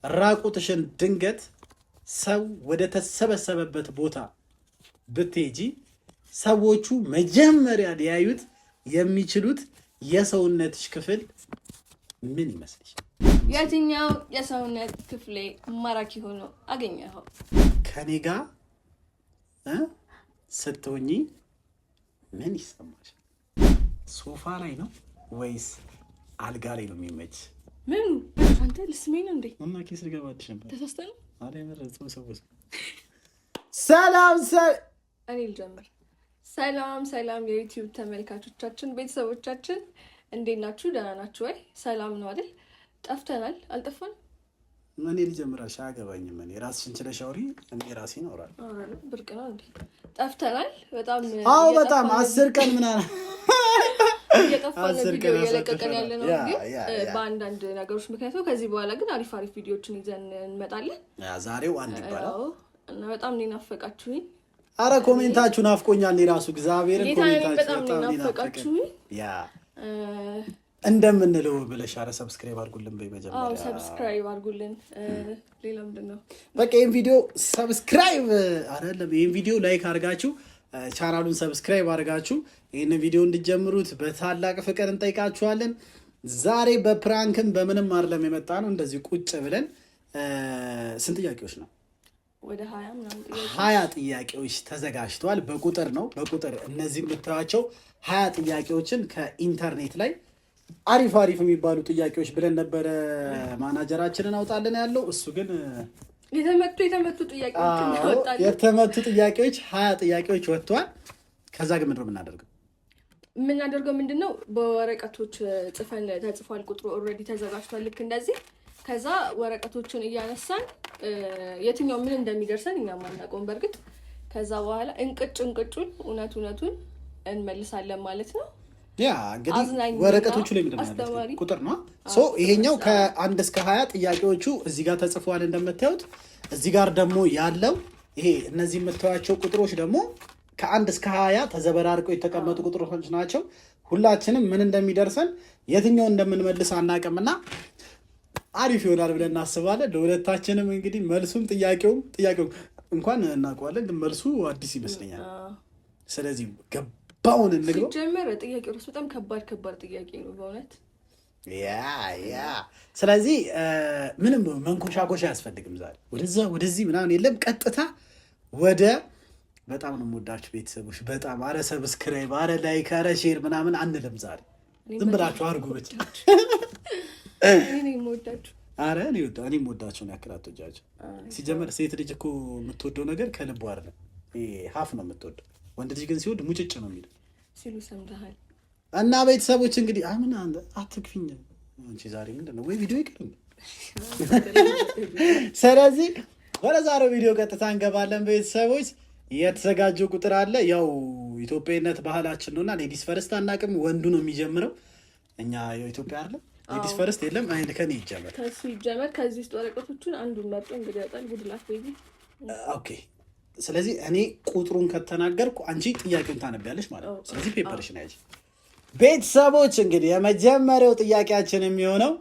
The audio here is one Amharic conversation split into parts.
ራቁትሽን ድንገት ሰው ወደ ተሰበሰበበት ቦታ ብትሄጂ ሰዎቹ መጀመሪያ ሊያዩት የሚችሉት የሰውነትሽ ክፍል ምን ይመስልሽ? የትኛው የሰውነት ክፍሌ ማራኪ ሆኖ አገኘኸው? ከኔ ጋር ስትሆኚ ምን ይሰማሽ? ሶፋ ላይ ነው ወይስ አልጋ ላይ ነው የሚመች? ምን አንተ ልስሜን እንዴ? እና ኪስ ልገባልሽ ነበር። ተሳስተን አሬ መረጽ ሰውስ ሰላም እኔ ልጀምር። ሰላም የዩቲዩብ ተመልካቾቻችን ቤተሰቦቻችን እንዴት ናችሁ? ደህና ናችሁ ወይ? ሰላም ነው አይደል? ጠፍተናል። አልጠፋንም። እኔ ልጀምራሽ አያገባኝም። እኔ ራስሽን ችለሽ አውሪ፣ እኔ ራሴን አወራለሁ። ብርቅ ነው እንዴ? ጠፍተናል በጣም። አዎ በጣም 10 ቀን ምናምን እየጠፋን ቪዲዮ እየለቀቀን ያለ ነው ግን በአንዳንድ ነገሮች ምክንያቱም ከዚህ በኋላ ግን አሪፍ ቪዲዮዎችን ይዘን እንመጣለን። ዛሬው አንድ ይባላል እና በጣም ነው ናፈቃችሁኝ። አረ ኮሜንታችሁ ናፍቆኛል። እኔ ራሱ እግዚአብሔርን ኮሜንታችሁ በጣም ነው ናፈቃችሁኝ። እንደምንለው ብለሽ አረ ሰብስክራይብ አድርጉልን በይ መጀመሪያ። አዎ ሰብስክራይብ አድርጉልን። ሌላ ምንድነው? በቃ ይሄን ቪዲዮ ሰብስክራይብ አይደለም ይሄን ቪዲዮ ላይክ አድርጋችሁ ቻናሉን ሰብስክራይብ አድርጋችሁ ይሄን ቪዲዮ እንድትጀምሩት በታላቅ ፍቅር እንጠይቃችኋለን። ዛሬ በፕራንክም በምንም አይደለም የመጣ ነው። እንደዚህ ቁጭ ብለን ስንት ጥያቄዎች ነው? ወደ 20 ጥያቄዎች ተዘጋጅተዋል። በቁጥር ነው በቁጥር እነዚህ የምታዩቸው 20 ጥያቄዎችን ከኢንተርኔት ላይ አሪፍ የሚባሉ ጥያቄዎች ብለን ነበረ ማናጀራችንን አውጣልን ያለው። እሱ ግን የተመቱ ጥያቄዎች አወጣልን። የተመቱ ጥያቄዎች 20 ጥያቄዎች ወጥተዋል። ከዛ ግን የምናደርገው ምንድነው በወረቀቶች ጽፈን ተጽፏል። ቁጥሩ ኦልሬዲ ተዘጋጅቷል። ልክ እንደዚህ ከዛ ወረቀቶችን እያነሳን የትኛው ምን እንደሚደርሰን እኛም አናውቀውም በርግጥ። ከዛ በኋላ እንቅጩን እውነቱን እንመልሳለን ማለት ነው። ያ እንግዲህ ወረቀቶቹ ላይ ምንድነው ቁጥር ነው። ይሄኛው ከ1 እስከ 20 ጥያቄዎቹ እዚህ ጋር ተጽፈዋል እንደምታዩት። እዚህ ጋር ደግሞ ያለው ይሄ እነዚህ የምታዩቸው ቁጥሮች ደግሞ ከ1 እስከ 20 ተዘበራርቀው የተቀመጡ ቁጥሮች ናቸው። ሁላችንም ምን እንደሚደርሰን የትኛው እንደምንመልስ አናውቅምና አሪፍ ይሆናል ብለን እናስባለን። ለሁለታችንም እንግዲህ መልሱም ጥያቄው እንኳን እናውቀዋለን ግን መልሱ አዲስ ይመስለኛል። ስለዚህ ገባውን እንግባ። ሲጀመር ጥያቄው ራሱ በጣም ከባድ ጥያቄ ነው በእውነት። ያ ስለዚህ ምንም መንኮሻኮሻ አያስፈልግም። ዛሬ ወደዚህ ምናምን የለም። ቀጥታ ወደ በጣም ነው የምወዳችሁ ቤተሰቦች። በጣም አረ ሰብስክራይብ፣ አረ ላይክ፣ አረ ሼር ምናምን አንልም። ዛሬ ዝም ብላችሁ አድርጉ ብቻ። እኔ የምወዳችሁ አረ እኔ የምወዳችሁ ነው ያከራቶጃችሁ። ሲጀመር ሴት ልጅ እኮ የምትወደው ነገር ከልቡ አይደለም፣ ሀፍ ነው የምትወደው። ወንድ ልጅ ግን ሲወድ ሙጭጭ ነው የሚለው ሲሉ ሰምተሃል። እና ቤተሰቦች እንግዲህ አምን አትክፊኝ እንጂ ዛሬ ምንድነው ወይ ቪዲዮ ይቀርም። ስለዚህ ወደ ዛሬው ቪዲዮ ቀጥታ እንገባለን ቤተሰቦች። የተዘጋጀ ቁጥር አለ። ያው ኢትዮጵያዊነት ባህላችን ነውና ሌዲስ ፈርስት አናውቅም። ወንዱ ነው የሚጀምረው። እኛ የኢትዮጵያ አይደለም ሌዲስ ፈርስት የለም። አይን ከኔ ይጀምር ከሱ ይጀምር። ከዚህ ውስጥ ወረቀቶቹን አንዱን መርጦ እንግዲህ ያጣል። ጉድላት ቤቢ ኦኬ። ስለዚህ እኔ ቁጥሩን ከተናገርኩ አንቺ ጥያቄውን ታነቢያለሽ ማለት ነው። ስለዚህ ፔፐርሽን ያዥ ቤተሰቦች። እንግዲህ የመጀመሪያው ጥያቄያችን የሚሆነው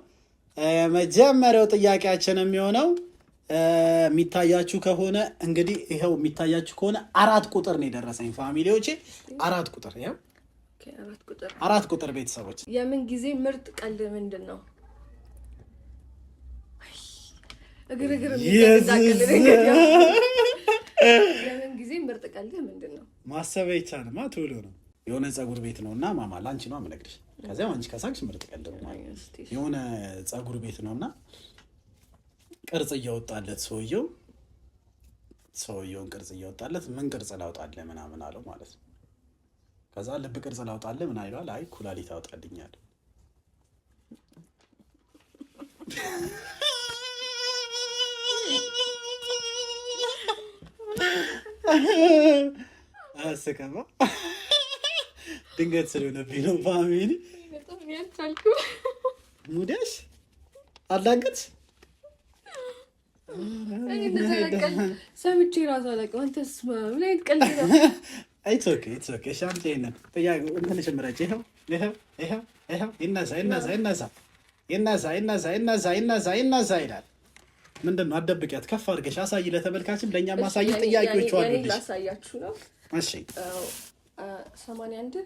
የሚታያችሁ ከሆነ እንግዲህ ይኸው የሚታያችሁ ከሆነ 4 ቁጥር ነው የደረሰኝ ፋሚሊዎቼ። 4 ቁጥር ይኸው 4 ቁጥር ቤተሰቦች። የምን ጊዜ ምርጥ ቀልድ ምንድን ነው? እግር የምን ጊዜ ምርጥ ቀልድ ምንድን ነው? ማሰብ አይቻልማ ቶሎ ነው። የሆነ ፀጉር ቤት ነውና ማማ ላንቺ ነው የምነግርሽ። ከዚያ አንቺ ከሳቅሽ ምርጥ ቀልድ ነው። የሆነ ፀጉር ቤት ነውና ቅርጽ እያወጣለት ሰውየውን ቅርጽ እያወጣለት ምን ቅርጽ ላውጣልህ ምናምን አለው ማለት ነው። ከዛ ልብ ቅርጽ ላውጣልህ ምን አይሏል? አይ ኩላሊት አውጣልኛል። አስከማ ድንገት ስለሆነብኝ ነው ፋሚሊ። ሙዲያሽ አላገጥሽ ሰምቼ ራሱ አላውቅም። አንተስ ምን አይነት ቀልድ ነው? ኢትስ ኦኬ ሻምጤን ጥያቄ እንትን ሸምራጭ ይሄው ይናሳ ይላል። ምንድነው? አትደብቂያት፣ ከፍ አድርገሽ አሳይ ለተመልካችም ለእኛም ማሳይ። ጥያቄዎቹ አሉልሽ። ላሳያችሁ ነው። እሺ 81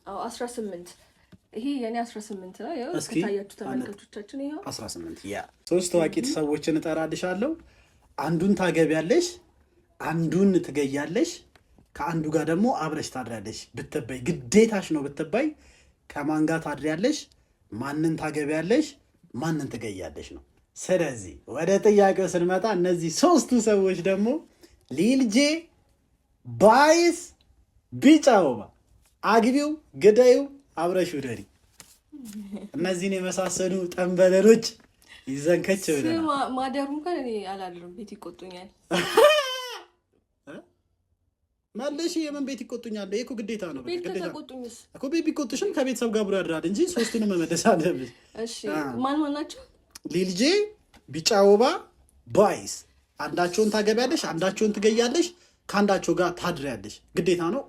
18 ይሄ የኔ 18 ነው። ያው ታያችሁ ተመልካቾቻችን፣ ይሄው 18 ያ 3 ታዋቂ ሰዎችን እጠራልሻለሁ። አንዱን ታገቢያለሽ፣ አንዱን ትገያለሽ፣ ከአንዱ ጋር ደግሞ አብረሽ ታድሪያለሽ። ብትበይ ግዴታሽ ነው ብትበይ። ከማን ጋር ታድሪያለሽ? ማንን ታገቢያለሽ? ማንን ትገያለሽ ነው። ስለዚህ ወደ ጥያቄው ስንመጣ እነዚህ 3ቱ ሰዎች ደግሞ ሊልጄ፣ ባይስ፣ ቢጫ ወባ፣ አግቢው፣ ግዳዩ፣ አብረሽ ውደሪ። እነዚህን የመሳሰሉ ጠንበለሎች ይዘንከች ብለናል። ማደሩ እንኳን እኔ አላድርም፣ ቤት ይቆጡኛል። መልሽ። የምን ቤት ይቆጡኛል? ይሄ እኮ ግዴታ ነው። ቤት ከተቆጡኝስ እኮ ቤት ቢቆጡሽም ከቤተሰብ ጋር አብሮ ያድራል እንጂ 3ቱንም መመለስ አለብሽ። እሺ ማን ማን ናቸው? ሊልጄ፣ ቢጫ ወባ፣ ባይስ። አንዳቸውን ታገቢያለሽ፣ አንዳቸውን ትገያለሽ፣ ከአንዳቸው ጋር ታድሪያለሽ። ግዴታ ነው።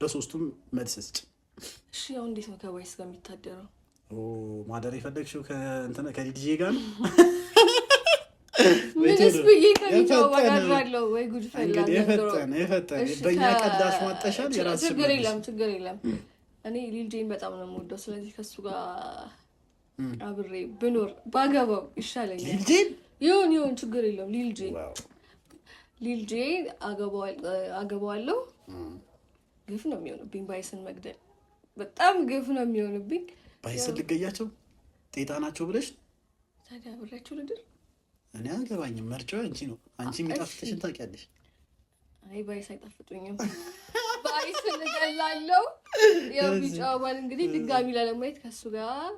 ለ3ቱም መልስ ስጭ። እሺ ያው እንዴት ነው ከባይስ ጋር የሚታደረው? ማደር የፈለግሽው ከሊልጄ ጋር ነው? ምንስ ብዬ ከቢጫው ባጋራለሁ ወይ? ጉድ ፈላ። የፈጠነ በእኛ ቀዳሽ ማጠሻል። የራስሽ ችግር የለም። እኔ ሊልጄን በጣም ነው የምወደው። ስለዚህ ከሱ ጋር አብሬ ብኖር ባገባው ይሻለኛል። ሊልጄን ይሁን ችግር የለውም። ሊልጄ አገባዋለሁ። ግፍ ነው የሚሆንብኝ ባይስን መግደል፣ በጣም ግፍ ነው የሚሆንብኝ። ባይስን ልገያቸው ጤጣ ናቸው ብለሽ ታዲያ አብሬያቸው ልድር? እኔ አልገባኝም። ምርጫው አንቺ ነው። አንቺ የሚጣፍጥሽን ታውቂያለሽ። አይ ባይስ አይጣፍጡኝም። ባይስን እገላለሁ። ያው ቢጫው ባል እንግዲህ ድጋሚ ላለማየት ከሱ ጋር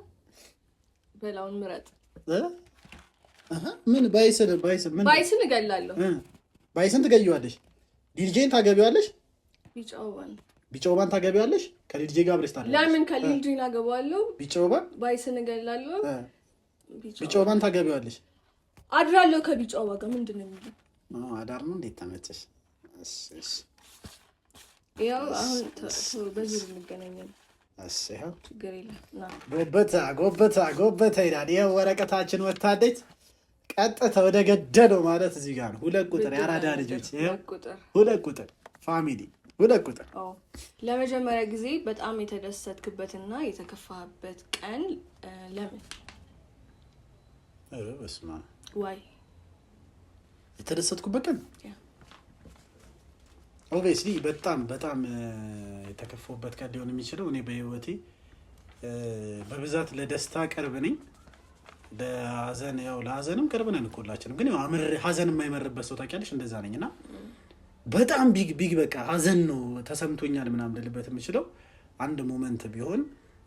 በላውን ምረጥ። ምን ባይስን እገላለሁ። ባይስን ትገይዋለሽ። ሊልጄን ታገቢዋለሽ። ቢጫውባን ታገቢዋለሽ። ከሊልጄ ጋር አብረሽ ታዲያ ለምን ከሊልጄን አገባዋለሁ? ቢጫውባን ባይስን እገላለሁ። ቢጫውባን ታገቢዋለሽ። አድራለሁ ከቢጫው ጋር። ምንድን ነው የሚለው? አዳር ነው። እንዴት ተመቸሽ? እሺ ያው አሁን በዚህ እንገናኛለን። እሺ ያው ችግር የለም። ጎበታ ይላል። ይኸው ወረቀታችን ወታደች። ቀጥታ ወደ ገደለው ማለት እዚህ ጋር ነው። 2 ቁጥር የአራዳ ልጆች፣ ይኸው 2 ቁጥር ፋሚሊ 2 ቁጥር። ለመጀመሪያ ጊዜ በጣም የተደሰትክበትና የተከፋበት ቀን ለምን? በስመ አብ ዋይ የተደሰትኩበት ቀን ኦብቪየስሊ በጣም የተከፋሁበት ቀን ሊሆን የሚችለው እኔ በህይወቴ በብዛት ለደስታ ቅርብ ነኝ፣ ለሀዘንም ቅርብ ነን እኮ ሁላችንም። ግን ሀዘን የማይመርበት ሰው ታውቂያለሽ፣ እንደዛ ነኝ እና በጣም ቢግ በቃ ሀዘን ነው ተሰምቶኛል ምናምን ልልበት የምችለው አንድ ሞመንት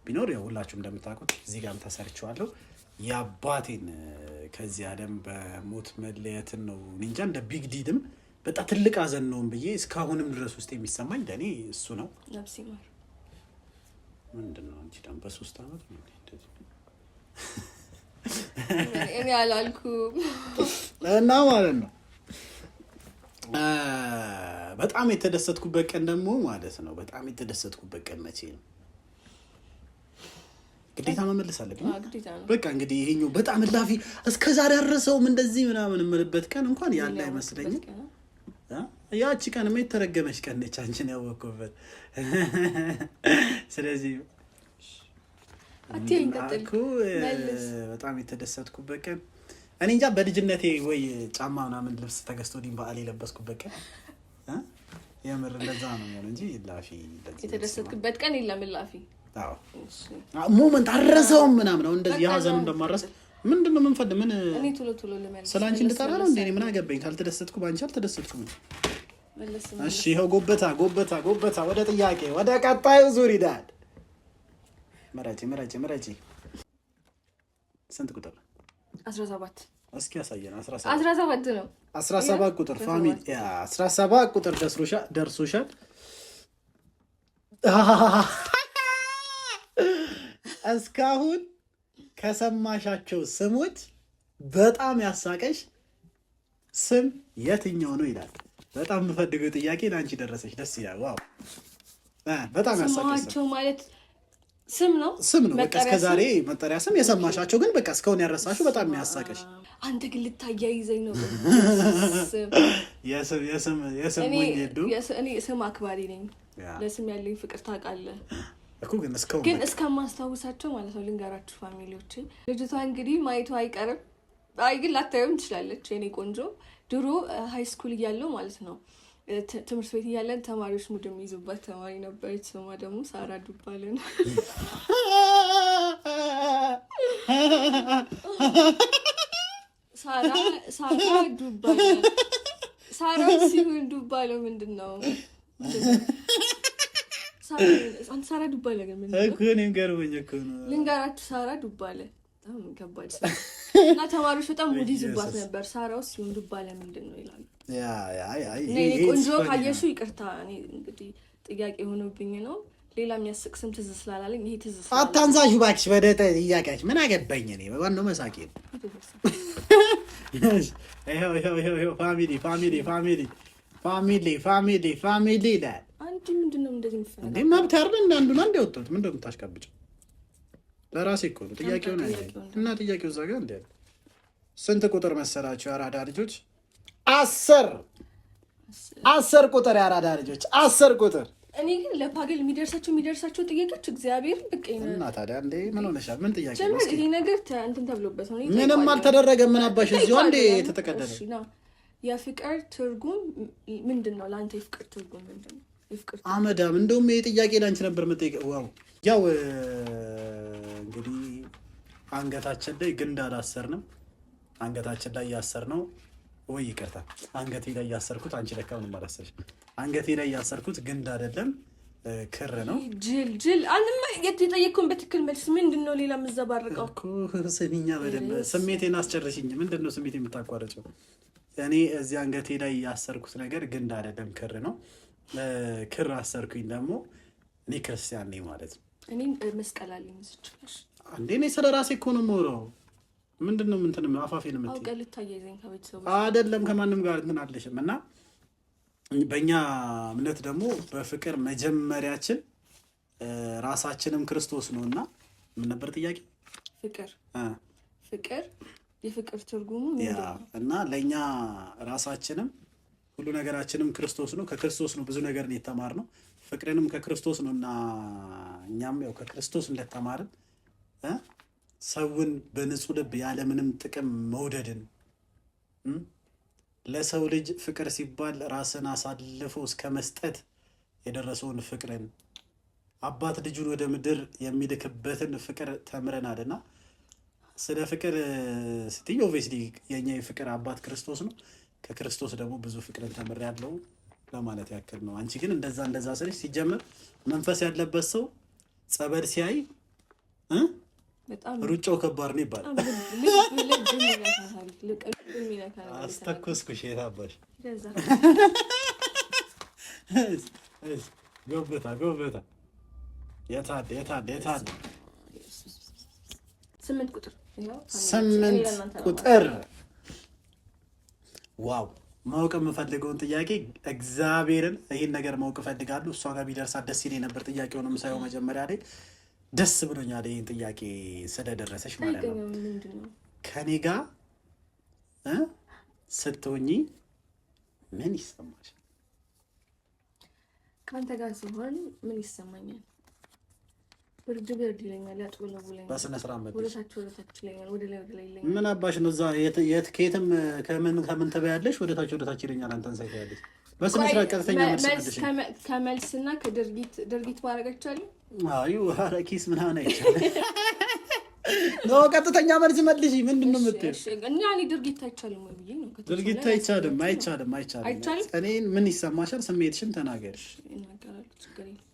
ቢኖር ያው ሁላችሁም እንደምታውቁት እዚህ ጋርም ተሰርቼዋለሁ የአባቴን ከዚህ ዓለም በሞት መለየትን ነው። እንጃ እንደ ቢግ ዲድም በጣም ትልቅ ሀዘን ነው ብዬ እስካሁንም ድረስ ውስጥ የሚሰማኝ ለእኔ እሱ ነው። ነፍስ ይማር። ምንድን ነው አንቺ ደግሞ በ3 ዓመት ነው እኔ አላልኩም እና ማለት ነው። በጣም የተደሰትኩበት ቀን ደግሞ ማለት ነው። በጣም የተደሰትኩበት ቀን መቼ ነው? ግዴታ መመለስ አለብኝ። በቃ እንግዲህ ይሄኛው በጣም እላፊ እስከዛሬ ያረሰውም እንደዚህ ምናምን የምልበት ቀን እንኳን ያለ አይመስለኝም። ያቺ ቀን የተረገመች ቀን ነች አንቺን ያወቅኩበት። ስለዚህ በጣም የተደሰትኩበት ቀን እኔ እንጃ በልጅነቴ ወይ ጫማ ምናምን ልብስ ተገዝቶልኝ በዓል የለበስኩበት ቀን የምር እንደዛ ነው እንጂ ላፊ የተደሰትኩበት ቀን የለም። ላፊ ሞመንት አረሰውም ምናምን ነው እንደዚህ የሀዘኑ እንደማረስ ምንድነው የምንፈልግ? ምን እኔ ቶሎ ለማለት ስለ አንቺ እንድጠራ ነው እንዴ? ምን አገባኝ? ካልተደሰትኩ ባንቺ አልተደሰትኩም። እሺ ይኸው ጎበታ ወደ ጥያቄ ወደ ቀጣዩ ዙር ይዳል። መራጭ ስንት ቁጥር? 17 እስኪ ያሳየን። 17 ነው። 17 ቁጥር ፋሚሊ 17 ቁጥር ደርሶሻል። እስካሁን ከሰማሻቸው ስሞች በጣም ያሳቀሽ ስም የትኛው ነው ይላል። በጣም የምፈልገው ጥያቄ ለአንቺ ደረሰች። ደስ ይላል። ዋው በጣም ያሳቀሽ ማለት ስም ነው በቃ እስከዛሬ መጠሪያ ስም የሰማሻቸው ግን በቃ እስካሁን ያረሳሽው በጣም የሚያሳቀሽ። አንተ ግን ልታያይዘኝ ነው። የስም እኔ ስም አክባሪ ነኝ። ለስም ያለኝ ፍቅር ታውቃለህ እኮ። ግን እስከማስታውሳቸው ማለት ነው ልንገራችሁ ፋሚሊዎቼ። ልጅቷ እንግዲህ ማየቱ አይቀርም። አይ ግን ላታየውም ትችላለች የኔ ቆንጆ። ድሮ ሃይ ስኩል እያለው ማለት ነው ትምህርት ቤት እያለን ተማሪዎች ሙድ የሚይዙባት ተማሪ ነበረች። ስሟ ደግሞ ሳራ ዱባለ ነው። ሳራ ዱባለ። ሳራ ሲሆን ዱባለው ምንድን ነው? ሳራ ዱባለ ግን ምንድን ነው? ልንገራችሁ። ሳራ ዱባለ በጣም ከባድ እና ተማሪዎች በጣም ሙድ ይዙባት ነበር። ሳራ ውስጥ ሲሆን ዱባለ ምንድን ነው ይላሉ። ቆንጆ ካየሹ ይቅርታ፣ እኔ እንግዲህ ጥያቄ የሆነብኝ ነው። ሌላ የሚያስቅ ስም ትዝ ስላላለኝ ይሄ ትዝ ስላላለኝ አታንሳሹ እባክሽ። ወደ ጥያቄያች ምን አገባኝ እኔ ዋናው መሳቄ ነው። ፋሚሊ ይላል። አንቺ ምንድን ነው እንደዚህ የምትፈልገው? እንዴ መብት አይደል? እንደ አንዱን አንድ ያወጣሁት ምንድን ነው የምታሽቃብጭው? ለራሴ እኮ ነው ጥያቄውን እና ጥያቄው እዛ ጋር እንደ ስንት ቁጥር መሰላችሁ የአራዳ ልጆች? 10 ቁጥር የአራዳ ልጆች 10 ቁጥር። እኔ ግን ለፓገል የሚደርሳቸው ጥያቄዎች እግዚአብሔር ብቀኝ ነው። እና ታዲያ እንዴ ምን ሆነሻል? ምን ጥያቄ ነው? ይሄ ነገር እንትን ተብሎበት ነው። ምንም አልተደረገም። ምን አባሽ እዚሁ አንዴ የተጠቀደደ የፍቅር ትርጉም ምንድን ነው? ለአንተ የፍቅር ትርጉም ምንድን ነው? የፍቅር አመዳም እንደውም ይሄ ጥያቄ ላንቺ ነበር መጠየቅ። ዋው ያው እንግዲህ አንገታችን ላይ ግንድ አላሰርንም። አንገታችን ላይ ያሰርነው ወይ ይቅርታ፣ አንገቴ ላይ ያሰርኩት አንቺ ለካ ምንም አላሰርሽ። አንገቴ ላይ ያሰርኩት ግንድ አይደለም ክር ነው። ጅል አንማ የጠየቅኩን በትክክል መልስ ምንድን ነው? ሌላ የምዘባርቀው እኮ ስሚኛ፣ በደንብ ስሜቴን አስጨርሽኝ። ምንድን ነው ስሜቴን የምታቋረጨው? እኔ እዚህ አንገቴ ላይ ያሰርኩት ነገር ግንድ አይደለም ክር ነው። ክር አሰርኩኝ ደግሞ እኔ ክርስቲያን ነኝ ማለት ነው። እኔ መስቀል አለኝ መስጭሽ አንዴ እኔ ስለ ራሴ እኮ ነው የማወራው። ምንድን ነው ምንትን አፋፌን የምትይው? አውቀህ ልታያይዘኝ ከቤተሰቦች አይደለም ከማንም ጋር እንትን አለሽም። እና በእኛ እምነት ደግሞ በፍቅር መጀመሪያችን ራሳችንም ክርስቶስ ነው። እና ምን ነበር ጥያቄ? ፍቅር የፍቅር ትርጉሙ ምንድን ነው? እና ለእኛ ራሳችንም ሁሉ ነገራችንም ክርስቶስ ነው። ከክርስቶስ ነው ብዙ ነገር የተማርነው። ፍቅርንም ከክርስቶስ ነው። እና እኛም ያው ከክርስቶስ እንደተማርን ሰውን በንጹህ ልብ ያለምንም ጥቅም መውደድን፣ ለሰው ልጅ ፍቅር ሲባል ራስን አሳልፎ እስከ መስጠት የደረሰውን ፍቅርን፣ አባት ልጁን ወደ ምድር የሚልክበትን ፍቅር ተምረናልና ስለ ፍቅር ስትይ ኦብቪየስሊ የኛ የፍቅር አባት ክርስቶስ ነው። ከክርስቶስ ደግሞ ብዙ ፍቅርን ተምሬያለሁ ለማለት ያክል ነው። አንቺ ግን እንደዛ ስልሽ ሲጀምር መንፈስ ያለበት ሰው ጸበል ሲያይ ሩጫው ከባድ ነው ይባላል። አስተኮስኩሽ የታባሽ ጎበታ የታደ 8 ቁጥር ዋው ማወቅ የምፈልገውን ጥያቄ እግዚአብሔርን ይህን ነገር ማወቅ እፈልጋለሁ። እሷ ጋር ቢደርሳት ደስ ይለኝ ነበር። ጥያቄውንም ሳይሆን መጀመሪያ ላይ ደስ ብሎኛል ይህን ጥያቄ ስለደረሰች ማለት ነው። ከኔ ጋር ስትሆኚ ምን ይሰማሽ? ከአንተ ጋር ሲሆን ምን ይሰማኛል? ብርድ ይለኛል፣ ያጥወለውለኛል፣ በስነ ስርዓት ወደታች ይለኛል፣ ወደ ላይ ይለኛል። ምን አባሽ ነው እዛ ከየትም ከምን ትበያለሽ? ወደታች ይለኛል። አንተን ሳይታያለሽ በስነ ስርዓት ቀጥተኛ ከመልስና ከድርጊት ማድረግ አይቻልም። አዩ ኪስ ምናምን አይቻልም። ነው ቀጥተኛ መልስ መልሽ። ምንድን ነው የምትይው? እና እኔ ድርጊት አይቻልም ወይ ብዬ ነው። ድርጊት አይቻልም። እኔን ምን ይሰማሻል? ስሜትሽን ተናገርሽ። እናገራለሁ፣ ችግር የለም።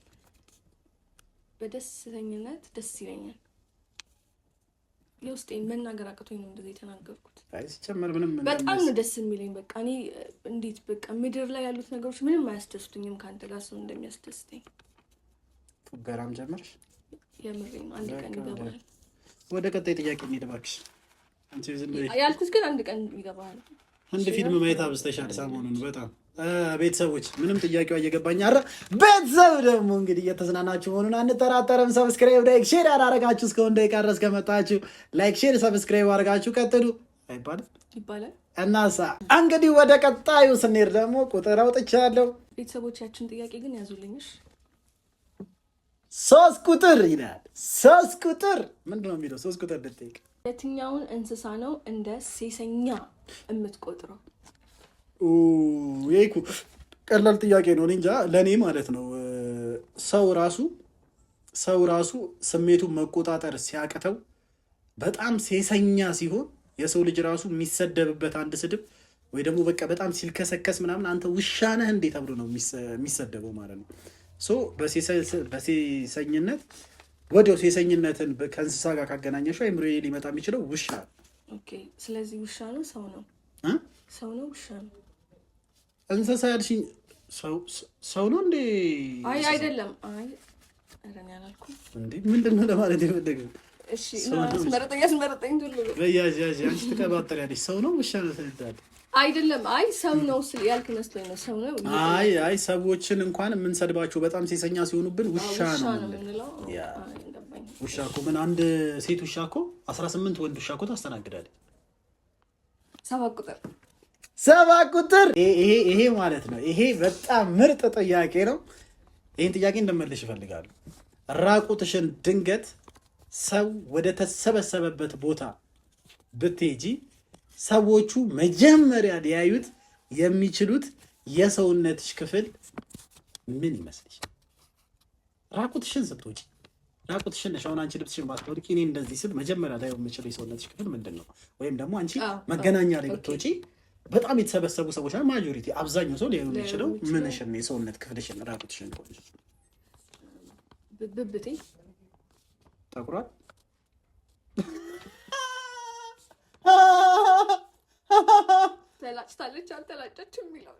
በደስተኝነት ደስ ይለኛል። የውስጤን መናገር አቅቶኝ ነው እንደዚህ የተናገርኩት። ሲጨመር ምንም በጣም ነው ደስ የሚለኝ። በቃ እኔ እንዴት በቃ ምድር ላይ ያሉት ነገሮች ምንም አያስደስቱኝም ከአንተ ጋር ሰው እንደሚያስደስተኝ። ፉገራም ጀመርሽ? የምሬን ነው። አንድ ቀን ይገባል። ወደ ቀጣይ ጥያቄ እንሂድ እባክሽ። አንቺ ዝም ብለሽ ያልኩት ግን አንድ ቀን ይገባል። አንድ ፊልም ማየት አብዝተሻል ሰሞኑን በጣም ቤተሰቦች ምንም ጥያቄው እየገባኝ አረ ቤተሰብ ደግሞ እንግዲህ እየተዝናናችሁ መሆኑን አንጠራጠርም። ሰብስክራይብ፣ ላይክ፣ ሼር ያላረጋችሁ እስከሆነ ደቂቃ ድረስ ከመጣችሁ ላይክ፣ ሼር፣ ሰብስክራይብ አድርጋችሁ ቀጥሉ። አይባልም ይባላል። እናሳ እንግዲህ ወደ ቀጣዩ ስንሄድ ደግሞ ቁጥር አውጥቻለሁ። ቤተሰቦቻችን ጥያቄ ግን ያዙልኝሽ። 3 ቁጥር ይላል። 3 ቁጥር ምንድን ነው የሚለው? 3 ቁጥር ልጠይቅ። የትኛውን እንስሳ ነው እንደ ሴሰኛ የምትቆጥረው? ይሄ ቀላል ጥያቄ ነው። እንጃ ለእኔ ማለት ነው ሰው ራሱ ስሜቱን መቆጣጠር ሲያቅተው በጣም ሴሰኛ ሲሆን የሰው ልጅ ራሱ የሚሰደብበት አንድ ስድብ ወይ ደግሞ በቃ በጣም ሲልከሰከስ ምናምን አንተ ውሻ ነህ እንዴ ተብሎ ነው የሚሰደበው ማለት ነው። በሴሰኝነት ወዲያው ሴሰኝነትን ከእንስሳ ጋር ካገናኘሽው አይምሮ ሊመጣ የሚችለው ውሻ። ኦኬ፣ ስለዚህ ውሻ ነው ሰው ነው? ሰው ነው ውሻ ነው? እንስሳ ያልሽኝ ሰው ነው እንዴ? አይ አይደለም። አይ አረን ያላልኩ እንዴ ምንድን ነው ለማለት የፈለገው? እሺ አስመረጠኝ ሁሉ በያዥ አንቺ ትቀባጥሪያለሽ። ሰው ነው ውሻ ነው ትልታለሽ? አይደለም። አይ ሰው ነው ያልክ መስሎኝ ነው። ሰው ነው። አይ ሰዎችን እንኳን የምንሰድባቸው በጣም ሴሰኛ ሲሆኑብን ውሻ ነው የምንለው። ውሻ እኮ ምን አንድ ሴት ውሻ እኮ 18 ወንድ ውሻ እኮ ታስተናግዳለች። 7 ቁጥር ይሄ ማለት ነው። ይሄ በጣም ምርጥ ጥያቄ ነው። ይህን ጥያቄ እንደመልሽ ይፈልጋሉ። ራቁትሽን ድንገት ሰው ወደ ተሰበሰበበት ቦታ ብትሄጂ ሰዎቹ መጀመሪያ ሊያዩት የሚችሉት የሰውነትሽ ክፍል ምን ይመስልሽ? ራቁትሽን ስትወጪ ራቁትሽን ነሽ። አሁን አንቺ ልብስሽን ባትወልቂ እኔ እንደዚህ ስል መጀመሪያ ላይ የምችለው የሰውነትሽ ክፍል ምንድን ነው? ወይም ደግሞ አንቺ መገናኛ ላይ ብትወጪ በጣም የተሰበሰቡ ሰዎች ላይ ማጆሪቲ አብዛኛው ሰው ሊያዩ የሚችለው ምንሽን ነው? የሰውነት ክፍልሽን ራቁትሽን ቆንጆ ብብቴ ጠቁሯል። ተላጭታለች አልተላጨችም የሚለው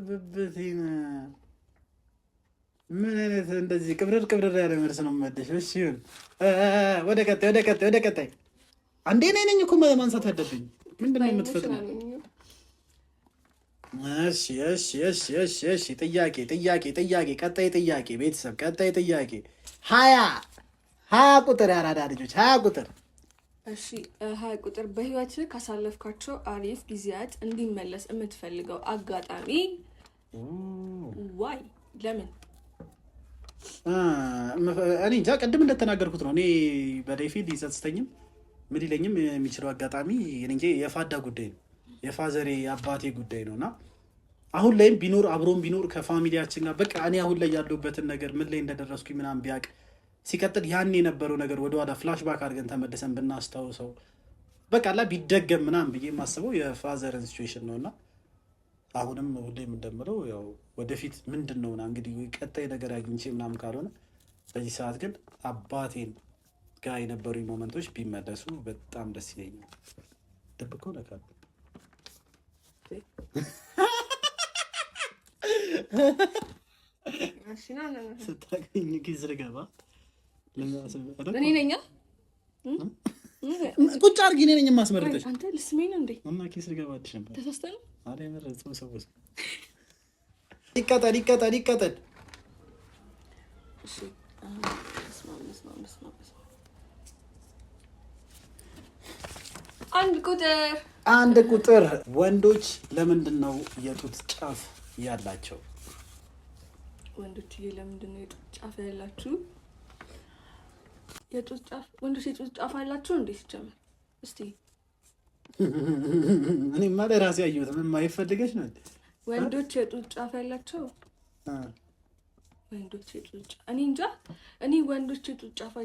ብብቴን ምን አይነት እንደዚህ ቅብርር ያለ መልስ ነው የምመልሽ? እሺ ይሁን። ወደ ቀጣይ አንዴ ነኝ እኮ ማንሳት ያለብኝ ምንድን ነው የምትፈጥነው? እሺ ጥያቄ ቀጣይ ጥያቄ ቤተሰብ ቀጣይ ጥያቄ 20 ቁጥር ያራዳ ልጆች 20 ቁጥር። እሺ 20 ቁጥር በህይወት ካሳለፍካቸው አሪፍ ጊዜያት እንዲመለስ የምትፈልገው አጋጣሚ ዋይ ለምን? እኔ እንጃ ቅድም እንደተናገርኩት ነው። እኔ በደፊድ ሊጸጽተኝም ምን ሊለኝም የሚችለው አጋጣሚ እንጂ የፋዳ ጉዳይ ነው፣ የፋዘሬ የአባቴ ጉዳይ ነው። እና አሁን ላይም ቢኖር አብሮም ቢኖር ከፋሚሊያችን ጋር በቃ እኔ አሁን ላይ ያለሁበትን ነገር ምን ላይ እንደደረስኩኝ ምናምን ቢያቅ ሲቀጥል ያን የነበረው ነገር ወደኋላ ፍላሽባክ አድርገን ተመልሰን ብናስታውሰው በቃ ላ ቢደገም ምናምን ብዬ የማስበው የፋዘርን ሲቹዌሽን ነው። እና አሁንም ሁሌም እንደምለው ያው ወደፊት ምንድን ነው እንግዲህ ቀጣይ ነገር አግኝቼ ምናምን ካልሆነ በዚህ ሰዓት ግን አባቴን ጋር የነበሩኝ ሞመንቶች ቢመለሱ በጣም ደስ ይለኛል። ደብቀው ነካል ስታገኝ ጊዜ ልገባ እኔ ነኝ ቁጭ አድርጊ እኔ ነኝ የማስመርጠሽ። አንተ ልስሜን እንዴ እና ኪስ ልገባልሽ ነበር። ተሳስተህ ነው? አሬ መረጽ ሰውስ ይቀጠል። እሺ አንድ ቁጥር ወንዶች ለምንድን ነው የጡት ጫፍ ያላቸው? ወንዶች ለምንድን ነው የጡት ጫፍ ያላችሁ? የጡት ጫፍ ወንዶች የጡት ጫፍ አላችሁ እንዴ? ሲጀምር እስቲ እኔ ማለት ራሴ ያየሁት ምን ማይፈልገሽ ነው? ወንዶች የጡት ጫፍ ያላቸው ወንዶች የጡት ጫፍ እኔ እንጃ። እኔ ወንዶች የጡት ጫፍ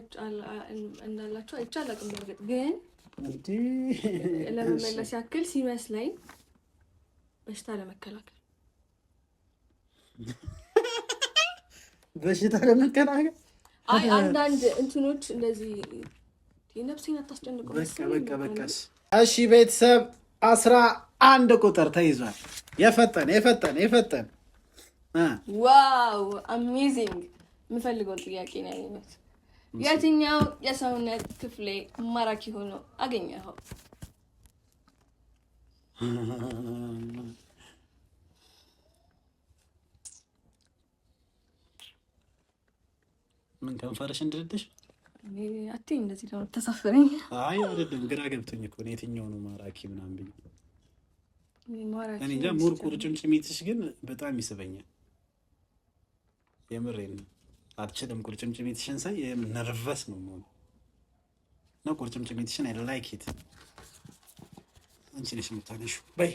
እንዳላቸው አይቻልም። በርግጥ ግን እንዴ ለመመለስ ያክል ሲመስለኝ በሽታ ለመከላከል አይ አንዳንድ እንትኖች እንደዚህ የነፍሴን አታስጨንቀው። በቃ እሺ ቤተሰብ 11 ቁጥር ተይዟል። የፈጠን ዋው አሜዚንግ። የምፈልገውን ጥያቄ ነው ያገኘሁት። የትኛው የሰውነት ክፍሌ ማራኪ ሆኖ አገኘኸው? ከንፈርሽ እንድልሽ አቴ እንደዚህ ነው ተሳፈረኝ። አይ አይደለም ግራ ገብቶኝ እኮ ነው የትኛው ነው ማራኪ ምናምን ብዬ እኔ እንጃ። ሙር ቁርጭምጭሚትሽ ግን በጣም ይስበኛል። የምሬን አልችልም። ቁርጭምጭሚትሽን ሳይ ነርቨስ ነው የምሆነው ነው ቁርጭምጭሚትሽን አይ ላይክ ኢት። አንቺ ነሽ የምታነሺው። በይ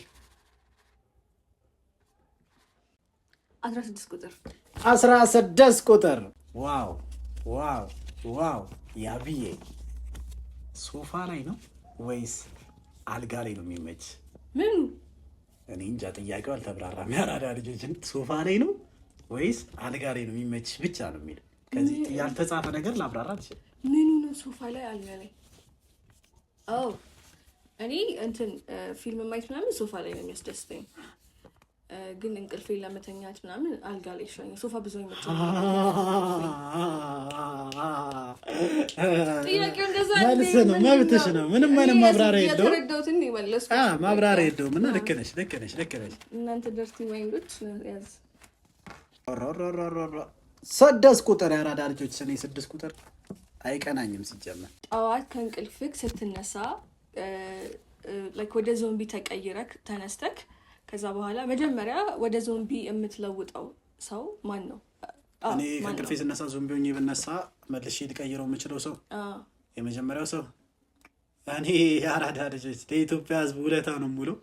16 ቁጥር 16 ቁጥር ዋው ዋው ዋው። ያብዬ ሶፋ ላይ ነው ወይስ አልጋ ላይ ነው የሚመች? ምን እኔ እንጃ። ጥያቄው አልተብራራም። ያራዳ ልጆችን ሶፋ ላይ ነው ወይስ አልጋ ላይ ነው የሚመች ብቻ ነው የሚለው። ከዚህ ያልተጻፈ ነገር ላብራራ ትችል። ምኑ ነው ሶፋ ላይ አልጋ ላይ? አዎ እኔ እንትን ፊልም ማየት ምናምን ሶፋ ላይ ነው የሚያስደስተኝ፣ ግን እንቅልፌን ለመተኛት ምናምን አልጋ ላይ ይሻለኛል። ሶፋ ብዙ አይመቸኝም። ጥያቄው እንደዛ መልስ ነው፣ መብትሽ ነው። ምንም አይነት ማብራሪያ የለውም። የተረዳሁትን ይመለስ። ማብራሪያ የለውም እና ልክ ነሽ። እናንተ ደርቲ ማይንዶች ያዝ 6 ቁጥር ያራዳ ልጆች። እኔ 6 ቁጥር አይቀናኝም ሲጀመር። ጠዋት ከእንቅልፍክ ስትነሳ ላይክ ወደ ዞምቢ ተቀይረክ ተነስተክ ከዛ በኋላ መጀመሪያ ወደ ዞምቢ የምትለውጠው ሰው ማን ነው? እኔ ከእንቅልፌ ስነሳ ዞምቢ ሆኜ ብነሳ መልሼ ልቀይረው የምችለው ሰው የመጀመሪያው ሰው እኔ ያራዳ ልጆች ለኢትዮጵያ ሕዝብ ውለታ ነው የምውለው።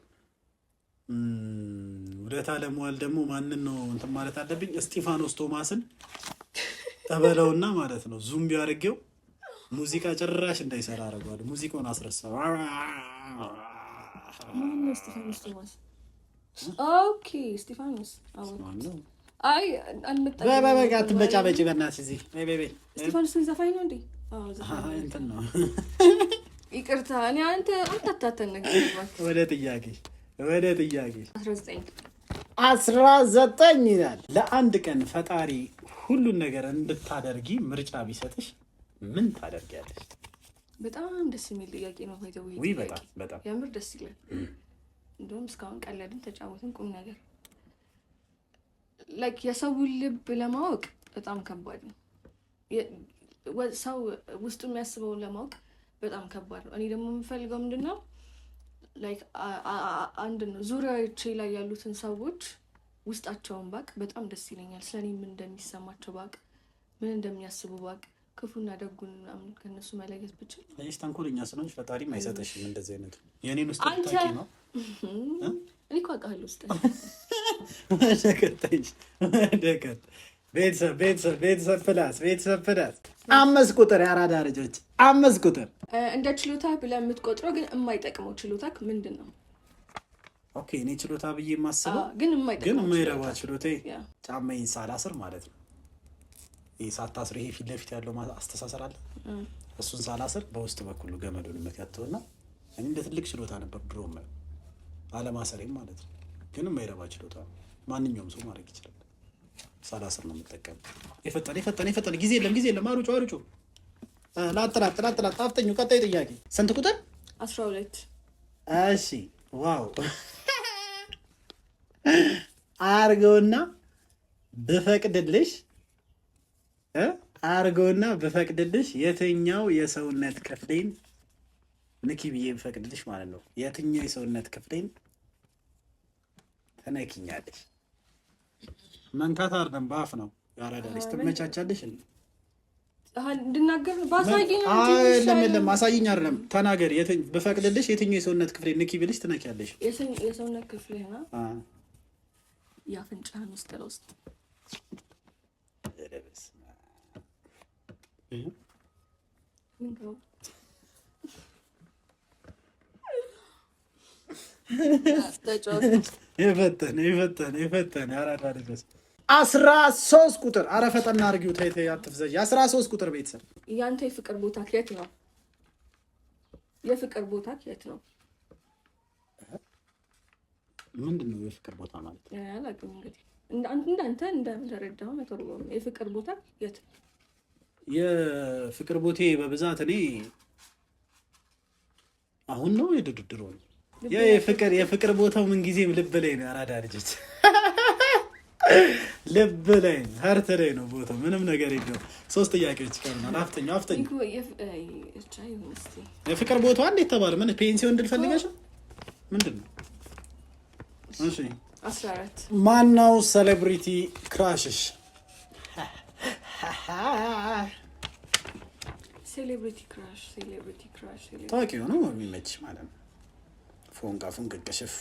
ውለታ ለመዋል ደግሞ ማንን ነው እንትን ማለት አለብኝ? እስጢፋኖስ ቶማስን ተበለውና ማለት ነው ዙምቢ አድርጌው ሙዚቃ ጭራሽ እንዳይሰራ አደርገዋለሁ። ሙዚቃውን አስረሳው። እስጢፋኖስ ቶማስ ኦኬ እስጢፋኖስ አይ አልመጣም። በቃ አትበጫበጪ በእናትሽ እዚህ በይ። እስጢፋኖስ ዘፋኝ ነው እንዴ? አዎ ዘፋኝ እንትን ነው። ይቅርታ እኔ አንተ አታታተን ነገር ወደ ጥያቄ 19 ይላል። ለአንድ ቀን ፈጣሪ ሁሉን ነገር እንድታደርጊ ምርጫ ቢሰጥሽ ምን ታደርጊያለሽ? በጣም ደስ የሚል ጥያቄ ነው። ወይ በጣም ያምር ደስ ይላል። እንደውም እስካሁን ቀለድን ተጫወትን ቁም ነገር ላይክ የሰውን ልብ ለማወቅ በጣም ከባድ ነው። ሰው ውስጡ የሚያስበውን ለማወቅ በጣም ከባድ ነው። እኔ ደግሞ የምፈልገው ምንድነው ላይክ አንድ ነው ዙሪያዎቼ ላይ ያሉትን ሰዎች ውስጣቸውን ባቅ በጣም ደስ ይለኛል። ስለኔ ምን እንደሚሰማቸው ባቅ፣ ምን እንደሚያስቡ ባቅ፣ ክፉና ደጉን ምናምን ከነሱ መለየት ብችል። ለይሽ ተንኮለኛ ስለሆንሽ ፈጣሪም አይሰጠሽም እንደዚህ አይነት የኔን ውስጥ ታቂ ነው። እኔ እኮ አውቃለሁ ውስጥ ወደቀት ቤተሰብ ፕላስ 5 ቁጥር ያራዳ ልጆች 5 ቁጥር እንደ ችሎታ ብለህ የምትቆጥረው ግን የማይጠቅመው ችሎታክ ምንድን ነው? ኦኬ እኔ ችሎታ ብዬ የማስበው ግን የማይረባ ችሎታ ጫማዬን ሳላስር ማለት ነው። ይሄ ሳታስር ይሄ ፊት ለፊት ያለው አስተሳሰር አለ። እሱን ሳላስር በውስጥ በኩል ገመዱን መከተውና እኔ እንደ ትልቅ ችሎታ ነበር ድሮ አለማሰሬም ማለት ነው። ግን የማይረባ ችሎታ ማንኛውም ሰው ማድረግ ይችላል። ሳላስር ነው የምጠቀም። የፈጠነ ጊዜ የለም አሩጩ ላጥላት ጣፍጠኙ። ቀጣይ ጥያቄ ስንት ቁጥር? 12 እሺ ዋው አርገውና በፈቅድልሽ የትኛው የሰውነት ክፍሌን ንኪ ብዬ በፈቅድልሽ ማለት ነው የትኛው የሰውነት ክፍሌን ተነኪኛለሽ? መንካት አይደለም በአፍ ነው ያራዳልሽ። ትመቻቻለሽ እንድናገር ባሳየኝ ለምን አሳየኝ አይደለም ተናገር። በፈቅድልሽ የትኛው የሰውነት ክፍሌን ንኪ ብልሽ ትነኪያለሽ? የሰውነት ክፍሌን ያፍንጫህን ውስጥ ለውስጥ የፈተነ ያራዳ ልጆች 13 ቁጥር። አረ ፈጠና አድርጊው ተይ አትፍዘጂ። 13 ቁጥር ቤተሰብ ያንተ የፍቅር ቦታ የት ነው? የፍቅር ቦታ የት ነው? ምንድን ነው የፍቅር ቦታ ማለት? አላውቅም እንግዲህ እንዳንተ እንደተረዳሁ መተርጎም የፍቅር ቦታ የት? የፍቅር ቦቴ በብዛት እኔ አሁን ነው የድርድሩ የፍቅር ቦታው ምን ጊዜም ልብ ላይ ነው። አራዳ ልጆች ልብ ላይ ሀርት ላይ ነው ቦታው። ምንም ነገር የለውም። 3 ጥያቄዎች ይቀሩናል። አፍተኛው የፍቅር ቦታዋ እንዴት ተባለ? ምን ፔንሲዮን እንድልፈልገሽ ምንድን ነው? እሺ 14 ማናው ሴሌብሪቲ ክራሽሽ? ሴሌብሪቲ ክራሽ ታዋቂ ሆኖ የሚመችሽ ማለት ነው። ፎንቃ ፉንቅቅሽፍ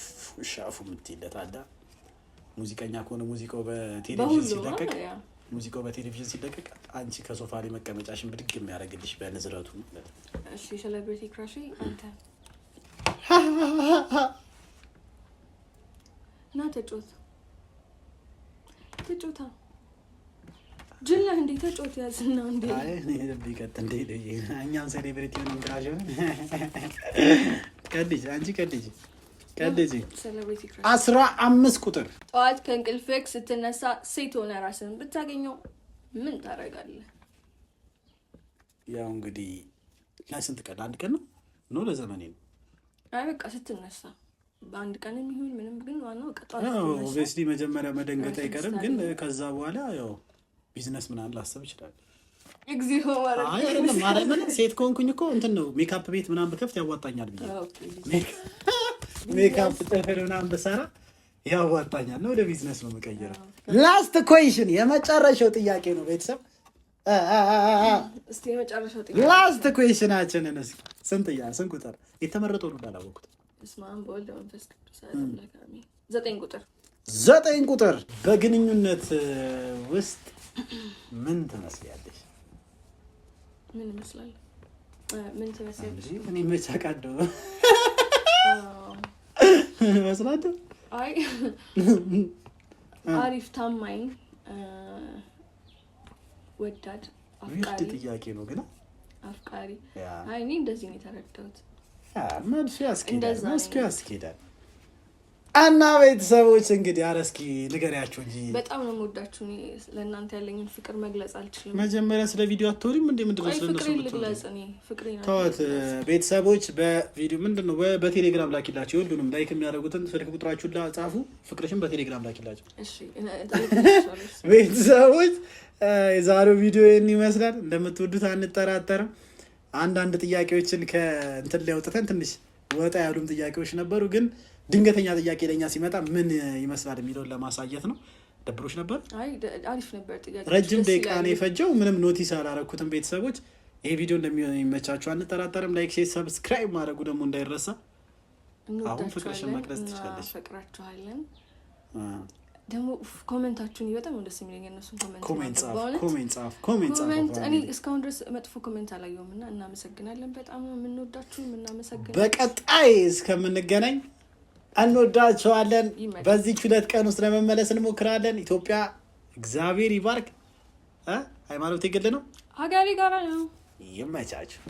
ሻፉ የምትይለት አዳ ሙዚቀኛ ከሆነ ሙዚቃው በቴሌቪዥን ሲለቀቅ አንቺ ከሶፋ ላይ መቀመጫሽን ብድግ የሚያደርግልሽ በንዝረቱ ማለት ነው። እሺ ሴሌብሪቲ ክራሽ አንተ ና ተጫወታ ጅላ እንዴ ተጫወት ያዝና እንዴ አይ እኔ ቢቀጥ እንዴ እኛም ሴሌብሪቲ ሆነን ክራሽ ሆነን ቀድጂ አንቺ ቀድጂ 15 ቁጥር ጠዋት ከእንቅልፍህ ስትነሳ ሴት ሆነ ራስን ብታገኘው ምን ታደርጋለህ? ያው እንግዲህ ለስንት ቀን? አንድ ቀን ነው ለዘመኔ ነው። አይ በቃ ስትነሳ በአንድ ቀን የሚሆን ምንም ግን ዋናው ቀጣው ኦብቪየስሊ መጀመሪያ መደንገጥ አይቀርም። ግን ከዛ በኋላ ያው ቢዝነስ ምናምን ላሰብ ይችላል። እግዚኦ ማለት አይ አይደለም ማለት ምን ሴት ኮንኩኝ እኮ እንትን ነው ሜካፕ ቤት ምናምን በከፍት ያዋጣኛል ብዬ ሜካፕ ጥፍር ምናምን በሰራ ያዋጣኛል ነው። ወደ ቢዝነስ ነው የምቀይረው። ላስት ኩዌስችን የመጨረሻው ጥያቄ ነው ቤተሰብ። እስቲ የመጨረሻው ጥያቄ ላስት ኩዌስችናችንን እስኪ ስንት ቁጥር የተመረጠው ነው እንዳላወቅሁት። እስማን በወልድ መንፈስ ቅዱስ አምላካሚ 9 ቁጥር በግንኙነት ውስጥ ምን ትመስያለሽ? ምን ይመስላል? ምን ትመስያለሽ? እኔ መቻቃደው መስላደ አይ አሪፍ ታማኝ ወዳድ አፍቃሪ ጥያቄ ነው ግን አፍቃሪ አይ እኔ እንደዚህ ነው የተረዳሁት። መልሱ ያስኬዳል። እና ቤተሰቦች እንግዲህ እስኪ ንገሪያቸው እንጂ በጣም ነው የምወዳችሁ። እኔ ለእናንተ ያለኝን ፍቅር መግለጽ አልችልም። መጀመሪያ ስለ ቪዲዮ አትወሪም እንዴ? ምንድን ነው ስለነሱ ፍቅሬን ተዋት። ቤተሰቦች በቪዲዮ ምንድን ነው በቴሌግራም ላኪላቸው። ሁሉንም ላይክ የሚያደርጉትን ስልክ ቁጥራችሁን ጻፉ። ፍቅርሽን በቴሌግራም ላኪላቸው። እሺ ቤተሰቦች የዛሬው ቪዲዮ ይህን ይመስላል። እንደምትወዱት አንጠራጠርም። አንዳንድ ጥያቄዎችን ከእንትን ላይ አውጥተን ትንሽ ወጣ ያሉም ጥያቄዎች ነበሩ፣ ግን ድንገተኛ ጥያቄ ለኛ ሲመጣ ምን ይመስላል የሚለውን ለማሳየት ነው። ደብሮች ነበር? አይ አሪፍ ነበር። ጥያቄ ረጅም ደቂቃ ነው የፈጀው። ምንም ኖቲስ አላረኩትም። ቤተሰቦች ይሄ ቪዲዮ እንደሚመቻችሁ አንጠራጠርም። ላይክ፣ ሼር፣ ሰብስክራይብ ማድረጉ ደግሞ እንዳይረሳ። አሁን ፍቅርሽን መቅረጽ ትችላለሽ። ፈቅራችኋለን። ደግሞ ኮሜንታችሁን በጣም ደስ የሚለኝ እነሱን ኮሜንት እኔ እስካሁን ድረስ መጥፎ ኮሜንት አላየሁም እና እናመሰግናለን። በጣም ነው የምንወዳችሁ የምናመሰግናለን። በቀጣይ እስከምንገናኝ እንወዳችኋለን። በዚህ 2 ቀን ውስጥ ለመመለስ እንሞክራለን። ኢትዮጵያ እግዚአብሔር ይባርክ። ሃይማኖት የግል ነው፣ ሀገሬ ጋራ ነው። ይመቻችሁ።